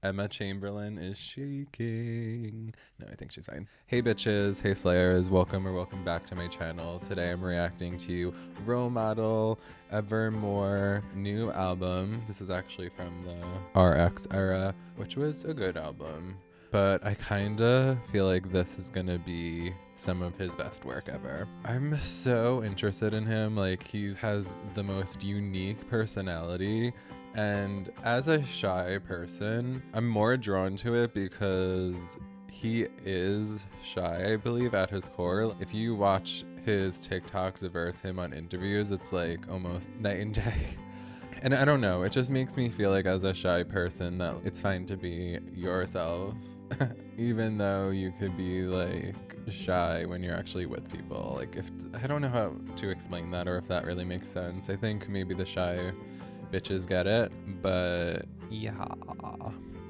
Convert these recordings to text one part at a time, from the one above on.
Emma Chamberlain is shaking. No, I think she's fine. Hey bitches, hey slayers, welcome back to my channel. Today I'm reacting to Role Model Evermore new album. This is actually from the RX era, which was a good album. But I kinda feel like this is gonna be some of his best work ever. I'm so interested in him. Like, he has the most unique personality. And as a shy person, I'm more drawn to it because he is shy, I believe, at his core. If you watch his TikToks versus him on interviews, it's like almost night and day. And I don't know, it just makes me feel like as a shy person that it's fine to be yourself. Even though you could be like shy when you're actually with people. Like, if I don't know how to explain that or if that really makes sense. I think maybe the shy bitches get it, but yeah.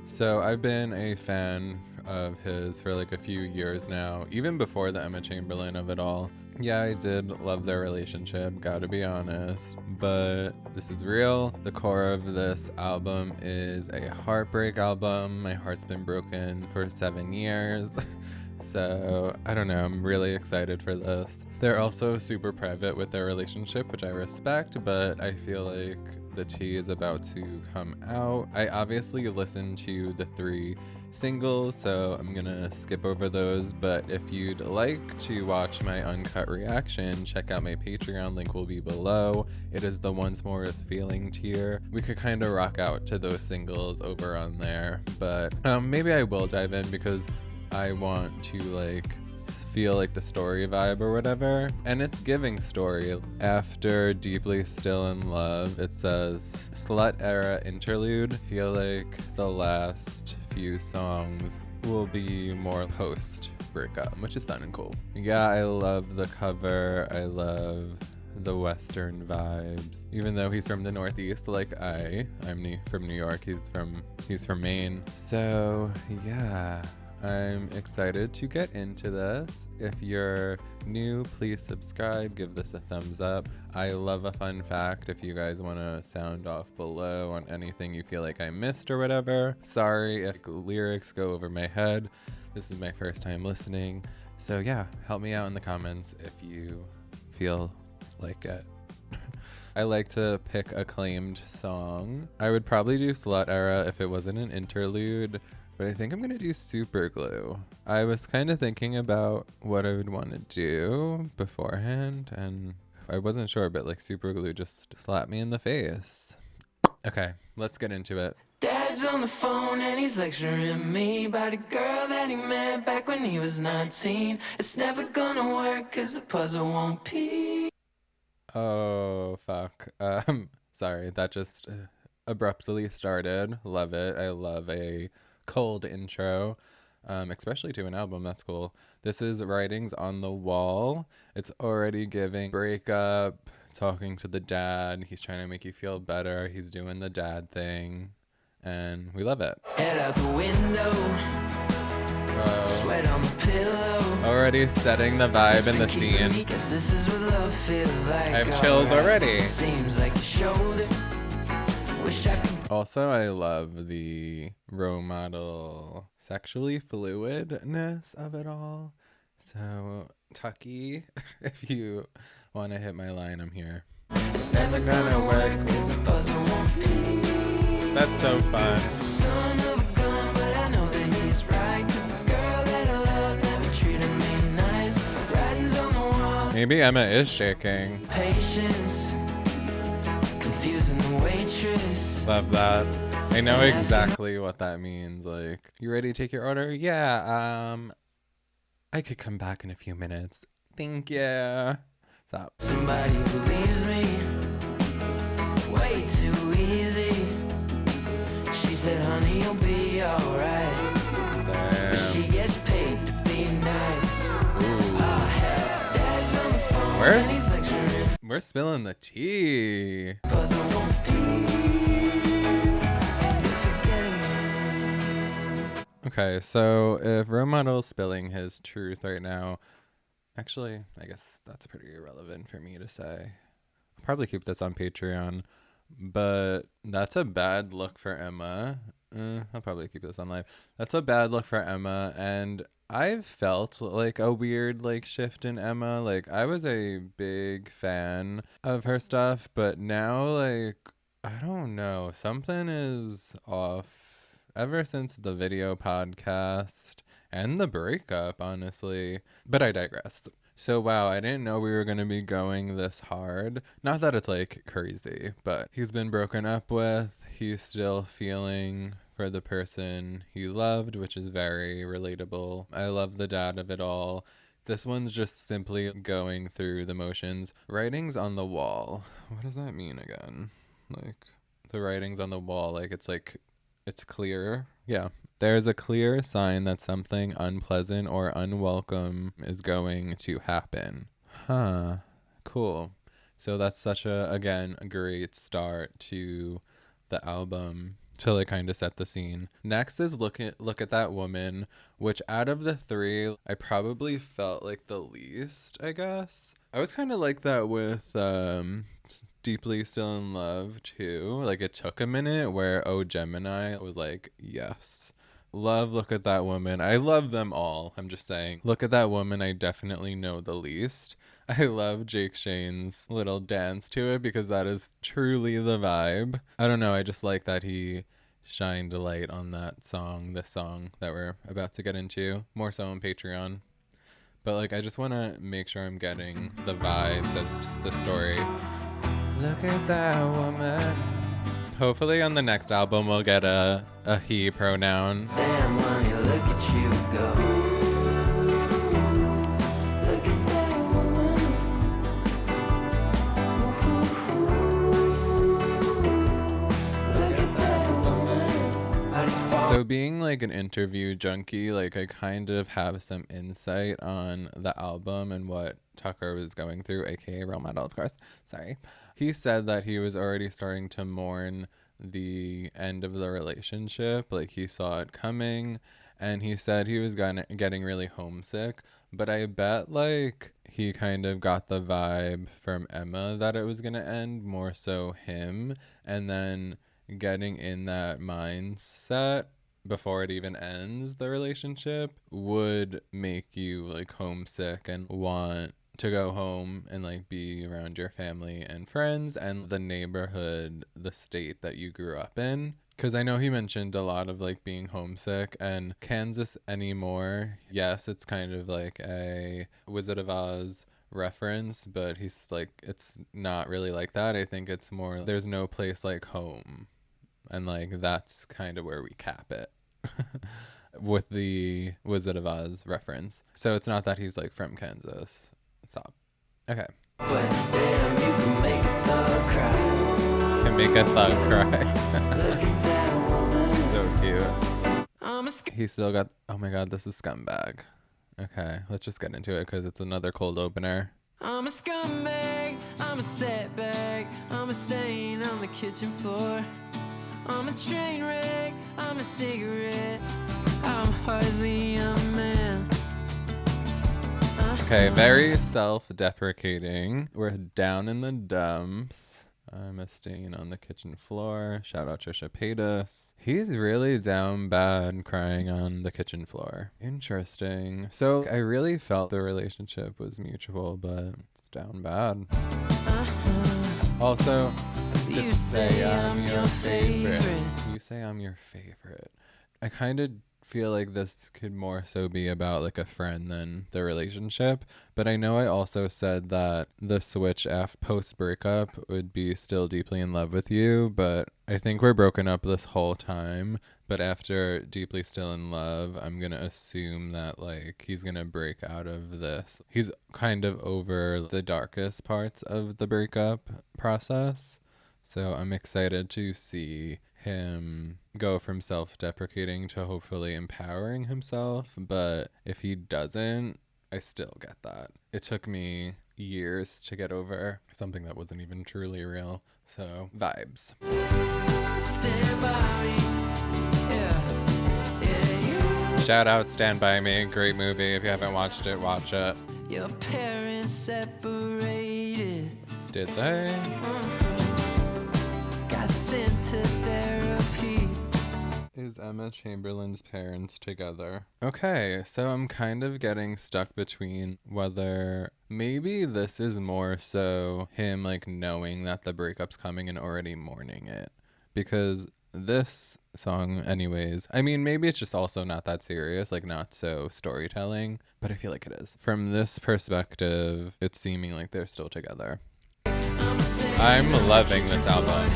So I've been a fan of his for like a few years now, even before the Emma Chamberlain of it all. Yeah, I did love their relationship, gotta be honest, but this is real. The core of this album is a heartbreak album. My heart's been broken for 7 years. So I don't know, I'm really excited for this. They're also super private with their relationship, which I respect, but I feel like the tea is about to come out. I obviously listened to the 3 singles, so I'm gonna skip over those, but if you'd like to watch my uncut reaction, check out my Patreon, link will be below. It is the Once More With Feeling tier. We could kind of rock out to those singles over on there, but maybe I will dive in because I want to like feel like the story vibe or whatever, and it's giving story. After Deeply Still in Love, it says Slut Era Interlude. I feel like the last few songs will be more post breakup, which is fun and cool. Yeah, I love the cover. I love the Western vibes, even though he's from the Northeast like I'm from New York, he's from Maine. So yeah, I'm excited to get into this. If you're new, please subscribe, give this a thumbs up. I love a fun fact if you guys want to sound off below on anything you feel like I missed or whatever. Sorry if lyrics go over my head. This is my first time listening. So yeah, help me out in the comments if you feel like it. I like to pick a claimed song. I would probably do Slut Era if it wasn't an interlude, but I think I'm gonna do Superglue. I was kind of thinking about what I would want to do beforehand, and I wasn't sure, but like Superglue just slapped me in the face. Okay, let's get into it. Dad's on the phone and he's lecturing me about a girl that he met back when he was 19. It's never gonna work cause the puzzle won't pee. Oh, fuck. Sorry, that just abruptly started. Love it. I love a cold intro, especially to an album. That's cool. This is Writings on the Wall. It's already giving breakup, talking to the dad. He's trying to make you feel better. He's doing the dad thing, and we love it. Head out the window, sweat on the pillow. Already setting the vibe in the scene. This is what love feels like. I have chills already. Seems like your shoulder. Wish I could. Also, I love the role model sexually fluidness of it all. So, Tucky, if you want to hit my line, I'm here. It's never gonna work cause the puzzle won't pee. That's so fun. Son of a gun, but I know that he's right. Cause the girl that I love never treated me nice. Writings on the wall. Maybe Emma is shaking. Patience, confusing the waitress. Love that. I know exactly what that means. Like, you ready to take your order? Yeah, I could come back in a few minutes. Thank you. Stop. Somebody who leaves me way too easy. She said, honey, you'll be alright. But she Damn. gets paid to be nice. Ooh. Oh, hell. Dad's on the phone and he's lecturing. We're spilling the tea. Puzzle won't please. You're forgetting me. Okay, so if Role Model's spilling his truth right now, actually, I guess that's pretty irrelevant for me to say. I'll probably keep this on Patreon, but that's a bad look for Emma. I'll probably keep this on live. That's a bad look for Emma, and I've felt like a weird like shift in Emma. Like I was a big fan of her stuff, but now like I don't know, something is off ever since the video podcast and the breakup, honestly. But I digress. So wow, I didn't know we were going to be going this hard. Not that it's like crazy, but he's been broken up with. He's still feeling for the person he loved, which is very relatable. I love the dad of it all. This one's just simply going through the motions. Writings on the wall. What does that mean again? Like the writings on the wall, like it's clear. Yeah. There's a clear sign that something unpleasant or unwelcome is going to happen. Huh. Cool. So that's such a great start to the album to like kind of set the scene. Next is look at that woman, which out of the three, I probably felt like the least, I guess. I was kind of like that with Deeply Still in Love too. Like it took a minute where Gemini was like, yes. Love Look at That Woman. I love them all. I'm just saying. Look at That Woman, I definitely know the least. I love Jake Shane's little dance to it because that is truly the vibe. I don't know. I just like that he shined a light on that song, this song that we're about to get into. More so on Patreon. But like, I just want to make sure I'm getting the vibes as the story. Look at that woman. Hopefully on the next album we'll get a he pronoun. Damn, honey, look at you go. Look at that woman. Look at that woman. So being like an interview junkie, like I kind of have some insight on the album and what Tucker was going through, aka Role Model, of course. Sorry. He said that he was already starting to mourn the end of the relationship. Like he saw it coming, and he said he was getting really homesick. But I bet like he kind of got the vibe from Emma that it was going to end, more so him. And then getting in that mindset before it even ends, the relationship would make you like homesick and want to go home and like be around your family and friends and the neighborhood, the state that you grew up in. Because I know he mentioned a lot of like being homesick, and Kansas anymore. Yes, it's kind of like a Wizard of Oz reference, but he's like, it's not really like that. I think it's more there's no place like home. And like that's kind of where we cap it. With the Wizard of Oz reference. So it's not that he's like from Kansas. Stop. Okay. But damn, you can make a thug cry. Can make a thug cry. Look at that woman. So cute. I'm a He still got, oh my god, this is Scumbag. Okay, let's just get into it because it's another cold opener. I'm a scumbag, I'm a setback, I'm a stain on the kitchen floor. I'm a train wreck, I'm a cigarette, I'm hardly a man. Okay, very self-deprecating. We're down in the dumps. I'm a stain on the kitchen floor. Shout out Trisha Paytas. He's really down bad crying on the kitchen floor. Interesting. So I really felt the relationship was mutual, but it's down bad. Also, You just say I'm your favorite. You say I'm your favorite. I kind of feel like this could more so be about like a friend than the relationship, but I know I also said that the switch post breakup would be still deeply in love with you, but I think we're broken up this whole time. But after Deeply Still in Love, I'm gonna assume that like he's gonna break out of this. He's kind of over the darkest parts of the breakup process, so I'm excited to see him go from self-deprecating to hopefully empowering himself. But if he doesn't, I still get that. It took me years to get over something that wasn't even truly real. So vibes. Stand by me. Yeah. Yeah, Shout out Stand By Me. Great movie. If you haven't watched it, watch it. your parents separated. Did they? Got sent to therapy. Is Emma Chamberlain's parents together? Okay, so I'm kind of getting stuck between whether maybe this is more so him like knowing that the breakup's coming and already mourning it. Because this song, anyways, I mean, maybe it's just also not that serious, like not so storytelling, but I feel like it is. From this perspective, it's seeming like they're still together. I'm loving this album.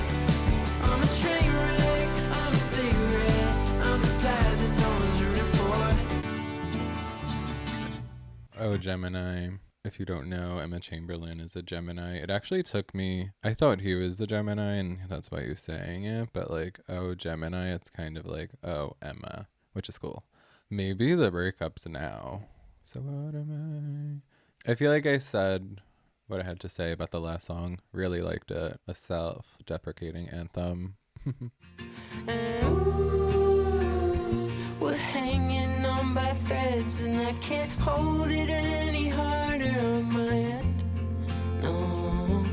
Oh, Gemini. If you don't know, Emma Chamberlain is a Gemini. It actually took me, I thought he was a Gemini, and that's why he was saying it, but like, oh, Gemini, it's kind of like, oh, Emma, which is cool. Maybe the breakup's now. So what am I feel like I said what I had to say about the last song. Really liked it. A self-deprecating anthem. We're hanging on by threads, and I can't hold it any harder on my end. No.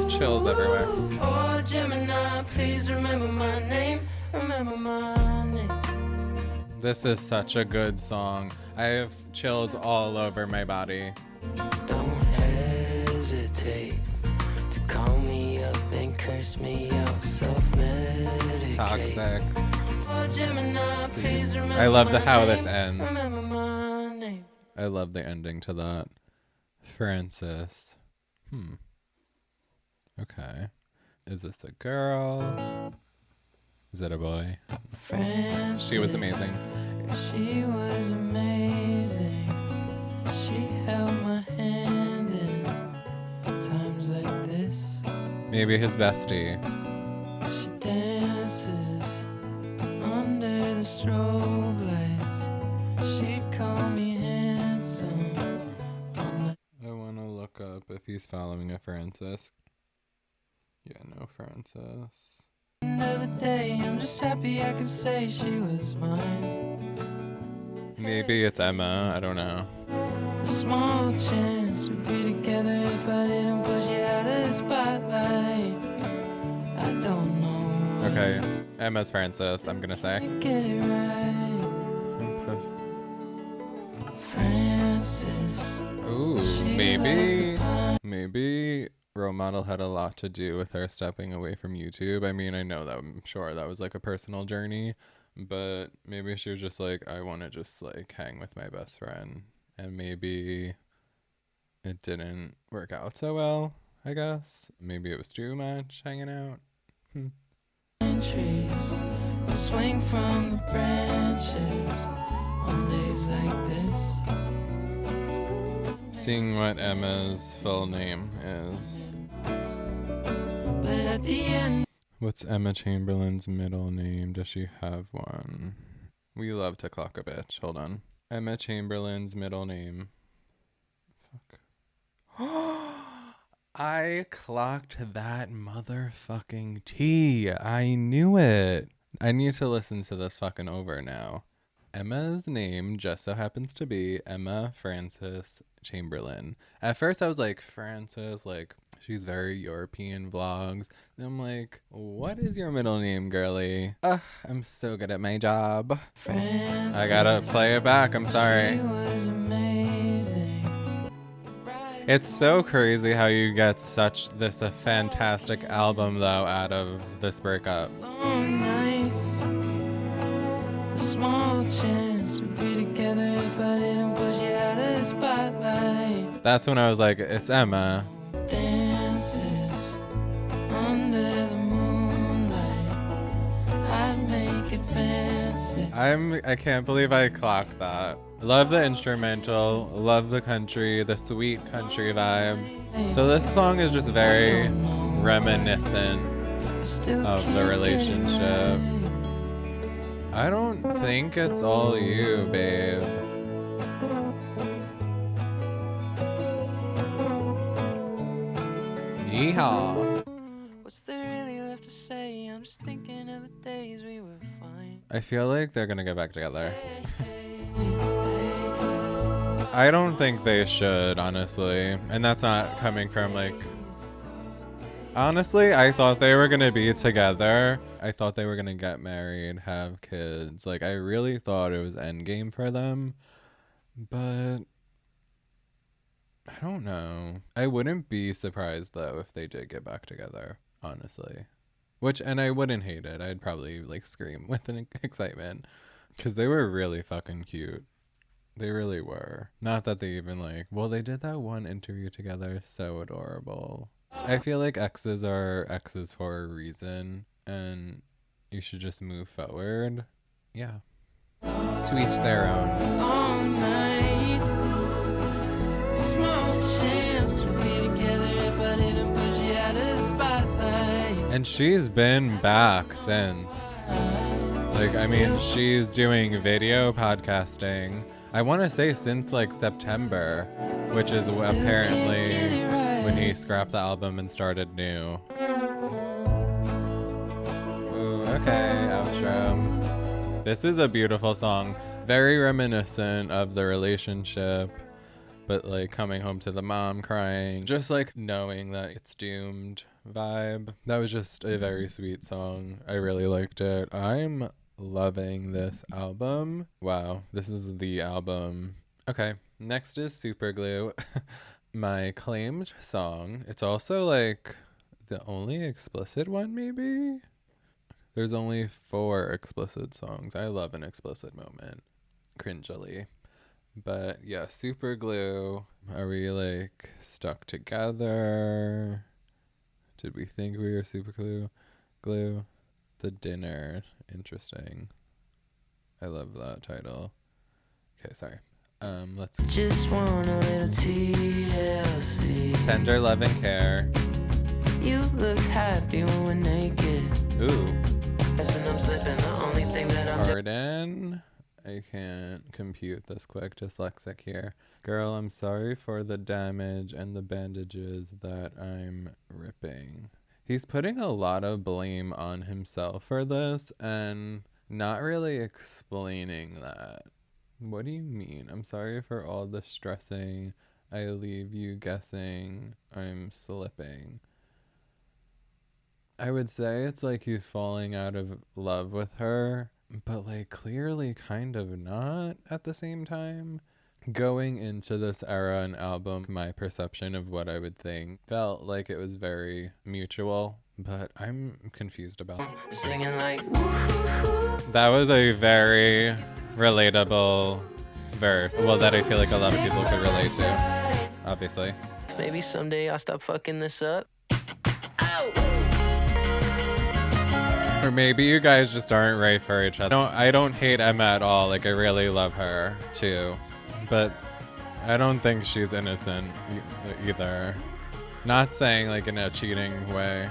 Chills everywhere. Oh, Gemini, please remember my name. Remember my name. This is such a good song. I have chills all over my body. Don't hesitate to call me up and curse me out. Self-medicate. Toxic. Oh, Gemini, please remember I love how my this name. ends. Remember my name. I love the ending to that. Francis. Okay. Is this a girl? Is it a boy? Francis, She was amazing. she was amazing. She held my hand in times like this. Maybe his bestie. She dances under the strobe lights. She'd call me handsome. I want to look up if he's following a Francis. Yeah, no Francis. Another day, I'm just happy I could say she was mine. Maybe it's Emma. I don't know. A small chance to be together if I didn't push you out of the spotlight. I don't know. Okay, Emma's Francis, I'm gonna say. Get it right. Francis. Ooh, maybe role model had a lot to do with her stepping away from YouTube. I mean, I know that, I'm sure that was like a personal journey, but maybe she was just like, I want to just like hang with my best friend, and maybe it didn't work out so well, I guess. Maybe it was too much hanging out. Trees will swing from the branches on days like this. Seeing what Emma's full name is. But at the end, What's Emma Chamberlain's middle name? Does she have one? We love to clock a bitch. Hold on. Emma Chamberlain's middle name. Fuck. I clocked that motherfucking T. I knew it. I need to listen to this fucking over now. Emma's name just so happens to be Emma Frances Chamberlain. At first I was like, Frances, like, she's very European vlogs. And I'm like, what is your middle name, girly? I'm so good at my job. Francis, I gotta play it back, I'm sorry. she was amazing. It's so crazy how you get a fantastic album though out of this breakup. Long nights, a small chance to be together if I didn't push you out of the spotlight. That's when I was like, it's Emma. Dances under the moonlight, I'd make it fancy. I can't believe I clocked that. Love the instrumental, love the country, the sweet country vibe. So this song is just very reminiscent of the relationship. I don't think it's all you, babe. Yeehaw. What's there really left to say? I'm just thinking of the days we were fine. I feel like they're gonna get back together. I don't think they should, honestly. And that's not coming from like Honestly, I thought they were gonna be together. I thought they were gonna get married, have kids. Like, I really thought it was endgame for them. But I don't know. I wouldn't be surprised though if they did get back together, honestly. And I wouldn't hate it. I'd probably like scream with an excitement because they were really fucking cute. They really were. Not that they even they did that one interview together. So adorable. I feel like exes are exes for a reason and you should just move forward. Yeah. To each their own. All night, small chance to be together if I didn't push you out of the spotlight. And she's been back since. Like, I mean, she's doing video podcasting. I want to say since like September, which is apparently when he scrapped the album and started new. Ooh, okay, outro. This is a beautiful song. Very reminiscent of the relationship, but like coming home to the mom crying. Just like knowing that it's doomed vibe. That was just a very sweet song. I really liked it. I'm loving this album. Wow, this is the album. Okay, next is Superglue. My claimed song. It's also like the only explicit one, maybe? There's only 4 explicit songs. I love an explicit moment. Cringily. But yeah, Superglue. Are we like stuck together? Did we think we were Superglue? Glue? The dinner. Interesting. I love that title. Okay, sorry. Let's Just want a little TLC. Tender Love and Care. You look happy when we're naked. Ooh. Guessing I'm slipping. The only thing that I'm Pardon? I can't compute this quick. Dyslexic here. Girl, I'm sorry for the damage and the bandages that I'm ripping. He's putting a lot of blame on himself for this and not really explaining that. What do you mean? I'm sorry for all the stressing. I leave you guessing. I'm slipping. I would say it's like he's falling out of love with her, but like clearly kind of not at the same time. Going into this era and album, my perception of what I would think felt like it was very mutual, but I'm confused about it. singing like. That was a very relatable verse. Well, that I feel like a lot of people could relate to, obviously. Maybe someday I'll stop fucking this up. Or maybe you guys just aren't right for each other. I don't hate Emma at all. Like, I really love her too. But I don't think she's innocent either. Not saying like in a cheating way.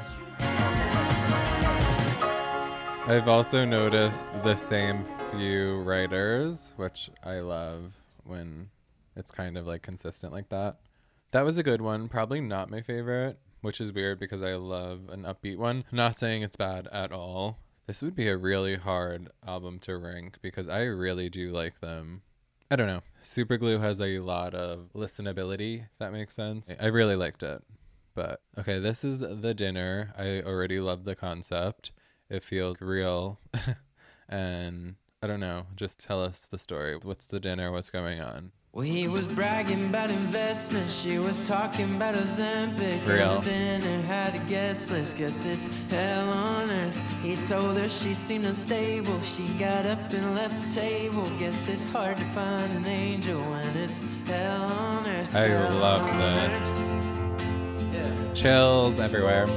I've also noticed the same few writers, which I love when it's kind of like consistent like that. That was a good one. Probably not my favorite, which is weird because I love an upbeat one. Not saying it's bad at all. This would be a really hard album to rank because I really do like them. I don't know. Superglue has a lot of listenability, if that makes sense. I really liked it. But okay, this is The Dinner. I already love the concept. It feels real. And I don't know, just tell us the story. What's the dinner? What's going on? Well, he was bragging about investment. She was talking about Ozempic. Real. The dinner had a guest list. Guess it's hell on earth. He told her she seemed unstable. She got up and left the table. Guess it's hard to find an angel when it's hell on earth. I Hell love on this. earth. Yeah. Chills everywhere.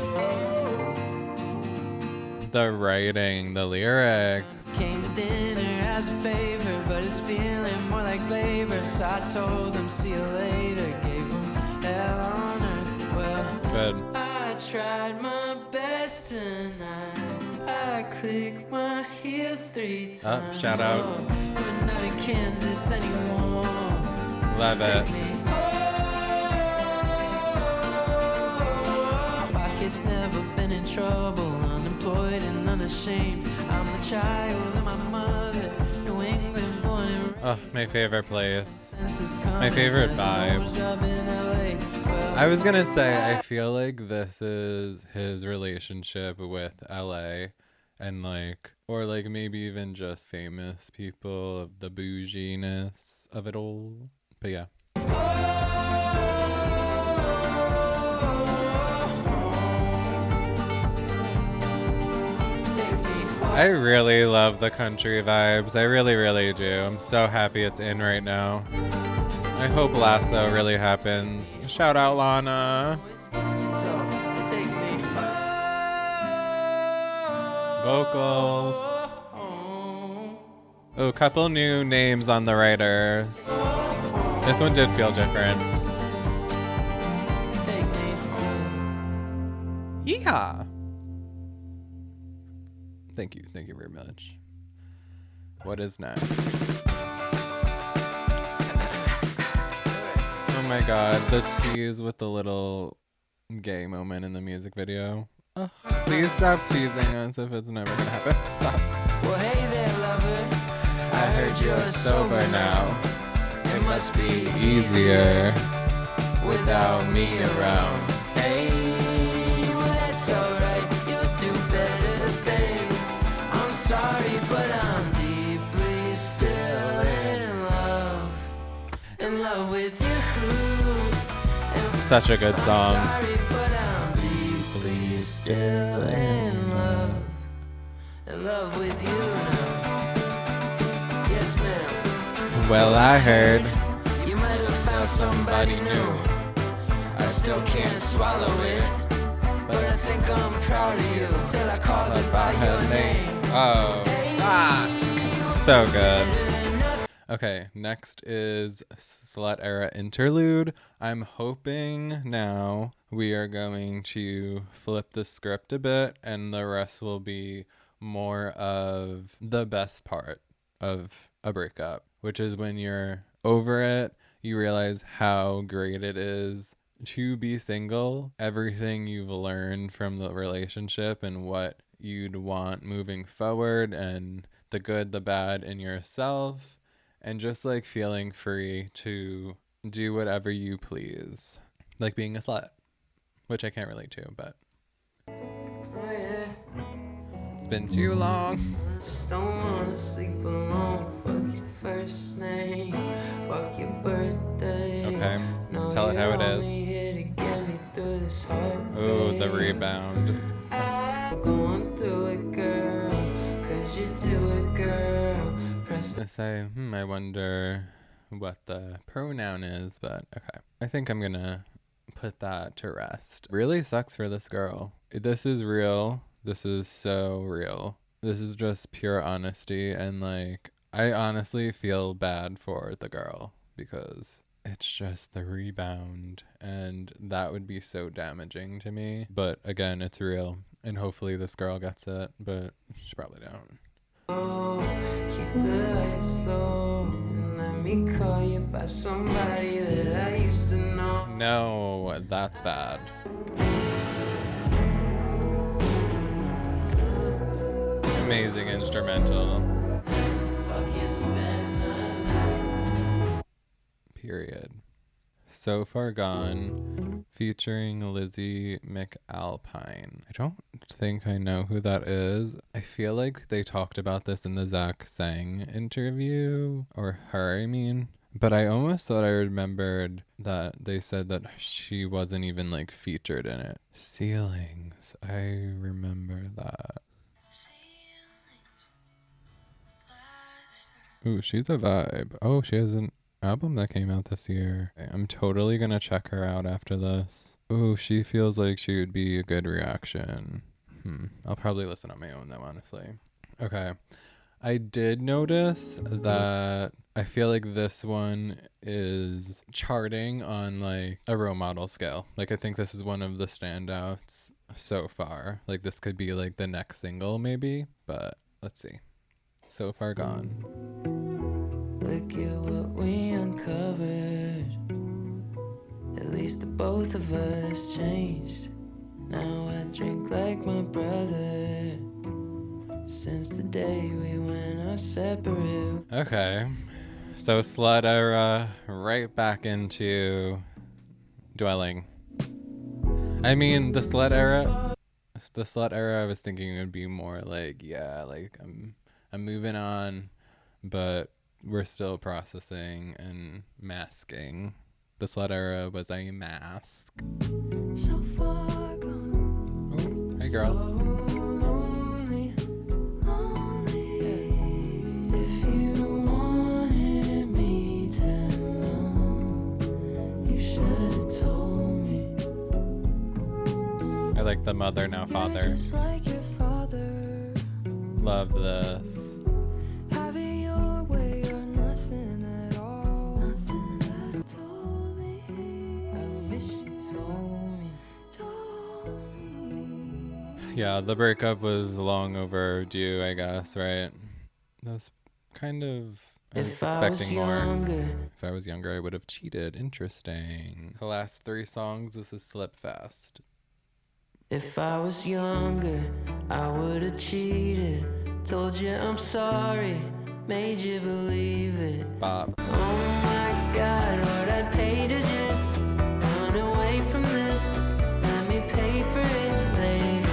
The writing, the lyrics. Came to dinner as a favor, but it's feeling more like labor. So I told him, see you later. Gave him hell on earth. Well, Good. I tried my best tonight. I clicked my heels 3 times. Oh, shout out. I'm not in Kansas anymore. Love it. Take me home. Pockets never been in trouble. Unemployed and unashamed. I'm the child of my mother. New England born and raised. Oh, my favorite place. My favorite vibe. I was gonna say, I feel like this is his relationship with LA and like, or like maybe even just famous people of the bouginess of it all. But yeah. I really love the country vibes. I really, really do. I'm so happy it's in right now. I hope Lasso really happens. Shout out Lana. Vocals. Oh, a couple new names on the writers. This one did feel different. Yeah. Thank you very much. What is next? Oh my god, the tease with the little gay moment in the music video. Oh, please stop teasing us if it's never gonna happen. Well, hey there, lover. I heard you're sober now. It must be easier without me around. Hey, well, that's alright. You'll do better things. I'm sorry, but I'm deeply still in love with you. It's such a good song. Sorry, but I'm deeply still in love with you now. Yes, ma'am. Well, I heard You might have found somebody new. I still can't swallow it, But I think I'm proud of you till I call her by your name. Oh, fuck. So good. Okay, next is Slut Era Interlude. I'm hoping now we are going to flip the script a bit and the rest will be more of the best part of a breakup, which is when you're over it, you realize how great it is to be single, everything you've learned from the relationship and what you'd want moving forward, and the good, the bad in yourself, and just like feeling free to do whatever you please, like being a slut, which I can't relate to, but Oh, yeah. it's been too long. Just don't wanna sleep alone. Fuck your first name. Fuck your birthday. Okay, No, tell it how you're it is. only here to get me through this heartbreak. Oh, the rebound. I'm going through it, girl. Cause you do it, girl. Press I say, I wonder what the pronoun is, but okay. I think I'm gonna put that to rest. Really sucks for this girl. This is real. This is so real. This is just pure honesty, and like, I honestly feel bad for the girl because it's just the rebound, and that would be so damaging to me. But again, it's real, and hopefully this girl gets it, but she probably don't. keep the lights low. And let me call you by somebody that I used to know. No, that's bad. Amazing instrumental. Fuck you, spend the night. Period. So Far Gone, featuring Lizzie McAlpine. I don't think I know who that is. I feel like they talked about this in the Zach Sang interview, or her, I mean. But I almost thought I remembered that they said that she wasn't even like featured in it. Ceilings, I remember that. Ooh, she's a vibe. Oh, she has an album that came out this year. Okay, I'm totally gonna check her out after this. Ooh, she feels like she would be a good reaction. I'll probably listen on my own though, honestly. Okay. I did notice that I feel like this one is charting on like a role model scale. Like, I think this is one of the standouts so far. Like, this could be like the next single maybe, but let's see. So Far Gone. Look at what we uncovered. At least the both of us changed. Now I drink like my brother. Since the day we went our separate. Okay. So Slut Era, right back into dwelling. I mean, the Slut Era, I was thinking it would be more like, yeah, like I'm moving on, but we're still processing and masking. The Slut Era was a mask. So far gone. Oh, hey girl. Lonely, lonely. If you wanted me to know, you should have told me. I like the mother now father. Just like your father. Love this. Have it your way or nothing at all. Nothing that you told me. I wish you told me. Yeah, the breakup was long overdue, I guess, right? That was kind of... I was expecting more. If I was younger, I would have cheated. Interesting. The last 3 songs, this is Slipfast. If I was younger, I would have cheated. Told you I'm sorry, made you believe it. Bop. Oh my God, what I'd pay to just run away from this. Let me pay for it later.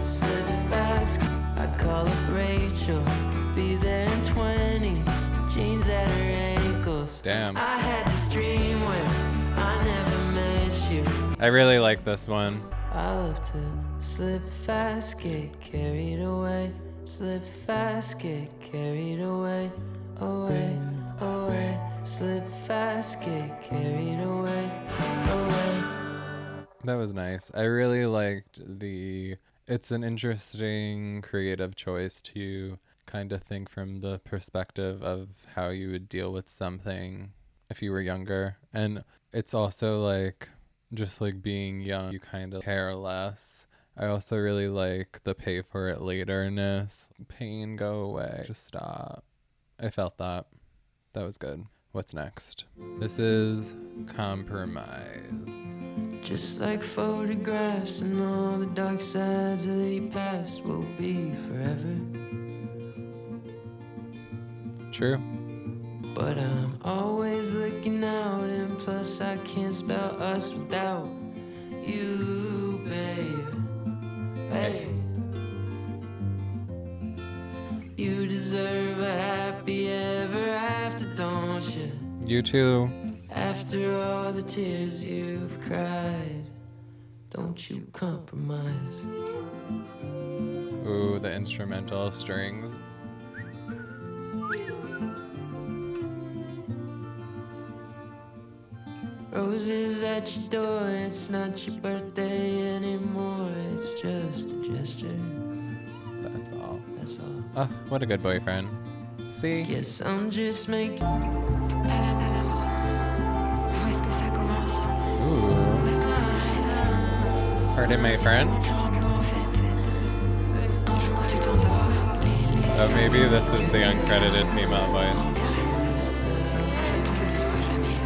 Slip fast, I'd call up Rachel. Be there in 20, jeans at her ankles. Damn. I had this dream where I never met you. I really like this one. I love to slip fast, get carried away. Slip fast, get carried away. Away, away. Slip fast, get carried away. Away. That was nice. I really liked it's an interesting creative choice to kind of think from the perspective of how you would deal with something if you were younger. And it's also like, just like being young, you kind of care less. I also really like the pay for it laterness. Pain, go away. Just stop. I felt that. That was good. What's next? This is Compromise. Just like photographs and all the dark sides of the past will be forever. True. But I'm always looking out, and plus I can't spell us without you, babe. Hey, you deserve a happy ever after, don't you? You too. After all the tears you've cried, don't you compromise. Ooh, the instrumental strings. Roses at your door, it's not your birthday anymore, it's just a gesture. That's all. That's all. Oh, what a good boyfriend. See? Guess I'm just making. Alan, alors, où est-ce que ça commence? Où Ooh. est-ce que ça s'arrête? Pardon my French? Anglo, en fait. Un jour, tu t'endors. Les Oh, maybe this is the uncredited female voice. En fait, on ne le saura jamais.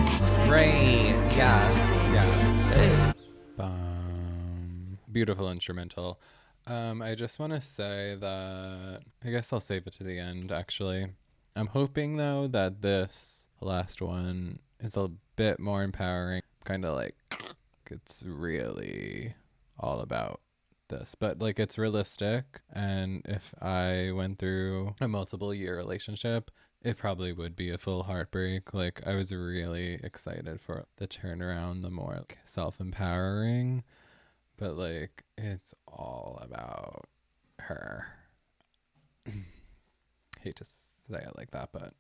C'est pour ça que- Right. Yes. Yes. Hey. Beautiful instrumental. I just want to say that I guess I'll save it to the end, actually. I'm hoping, though, that this last one is a bit more empowering. Kind of like it's really all about this, but like it's realistic. And if I went through a multiple year relationship, it probably would be a full heartbreak. Like I was really excited for the turnaround, the more like, self-empowering. But, like, it's all about her. Hate to say it like that, but...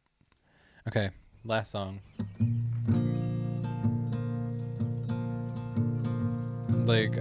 Okay, last song. Like,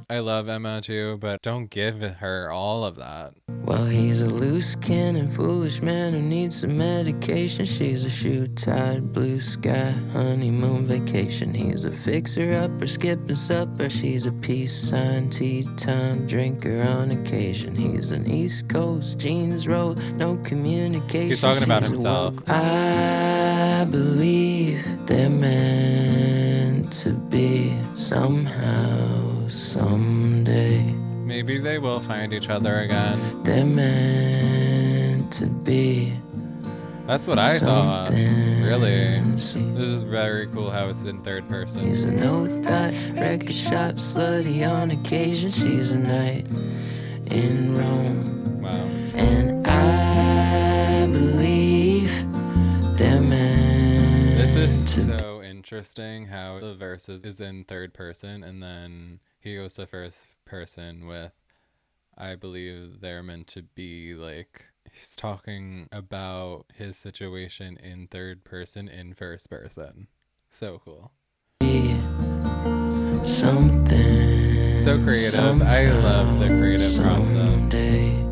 I love Emma, too, but don't give her all of that. Well, he's a loose cannon, foolish man who needs some medication. She's a shoe-tied, blue sky, honeymoon vacation. He's a fixer-upper, skipping supper. She's a peace sign, tea time drinker on occasion. He's an East Coast jeans roll, no communication. He's talking about She's a himself. woke- I believe they're meant to be somehow, someday. Maybe they will find each other again. They're meant to be. That's what I thought. Really. Something. This is very cool how it's in third person. He's a note that record shop slutty on occasion. She's a night in Rome. Wow. And I believe they're meant This is to so interesting how the verse is in third person and then he goes to first person with I believe they're meant to be. Like he's talking about his situation in third person in first person. So cool. be something. So creative. I love the creative process. Someday.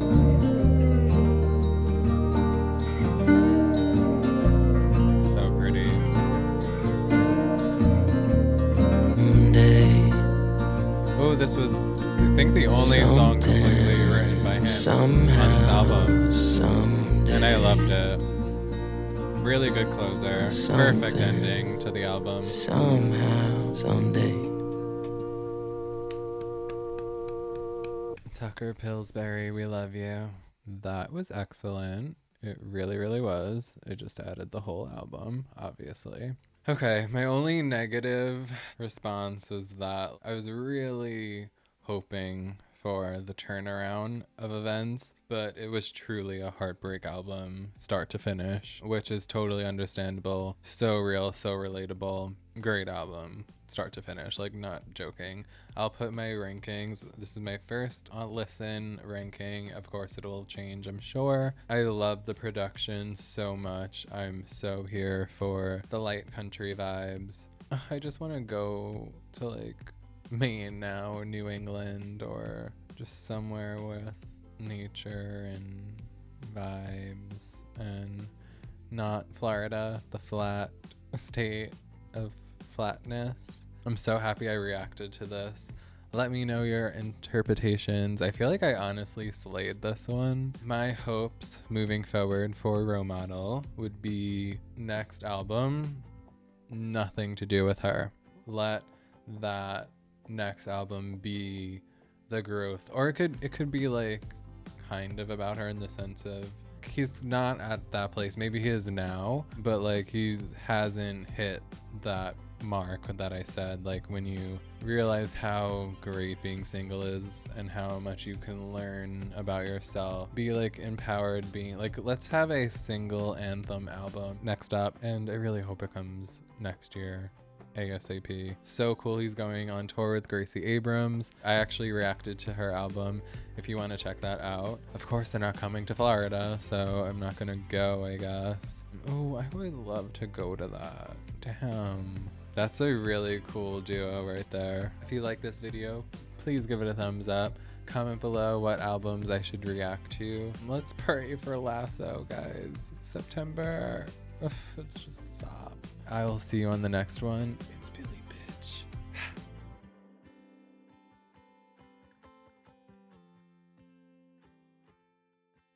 So pretty. Someday. Oh, this was I think the only song completely written by him on this album. Someday. And I loved it. Really good closer. Perfect ending to the album. Somehow, someday. Tucker Pillsbury, we love you. That was excellent. It really, really was. It just added the whole album, obviously. Okay, my only negative response is that I was really hoping for the turnaround of events, but it was truly a heartbreak album, start to finish, which is totally understandable. So real, so relatable. Great album, start to finish, like not joking. I'll put my rankings. This is my first listen ranking. Of course, it will change, I'm sure. I love the production so much. I'm so here for the light country vibes. I just want to go to like Maine now, or New England, or just somewhere with nature and vibes, and not Florida, the flat state of flatness. I'm so happy I reacted to this. Let me know your interpretations. I feel like I honestly slayed this one. My hopes moving forward for Role Model would be next album, nothing to do with her. Let that next album be the growth, or it could be like kind of about her in the sense of he's not at that place. Maybe he is now, but like he hasn't hit that mark that I said, like when you realize how great being single is and how much you can learn about yourself, be like empowered, being like, let's have a single anthem album next up, and I really hope it comes next year ASAP. So cool. He's going on tour with Gracie Abrams. I actually reacted to her album if you want to check that out. Of course they're not coming to Florida, so I'm not gonna go, I guess. Oh, I would love to go to that. Damn, that's a really cool duo right there. If you like this video, please give it a thumbs up. Comment below what albums I should react to. Let's pray for Lasso, guys. September. Ugh, let's just stop. I will see you on the next one. It's Billy.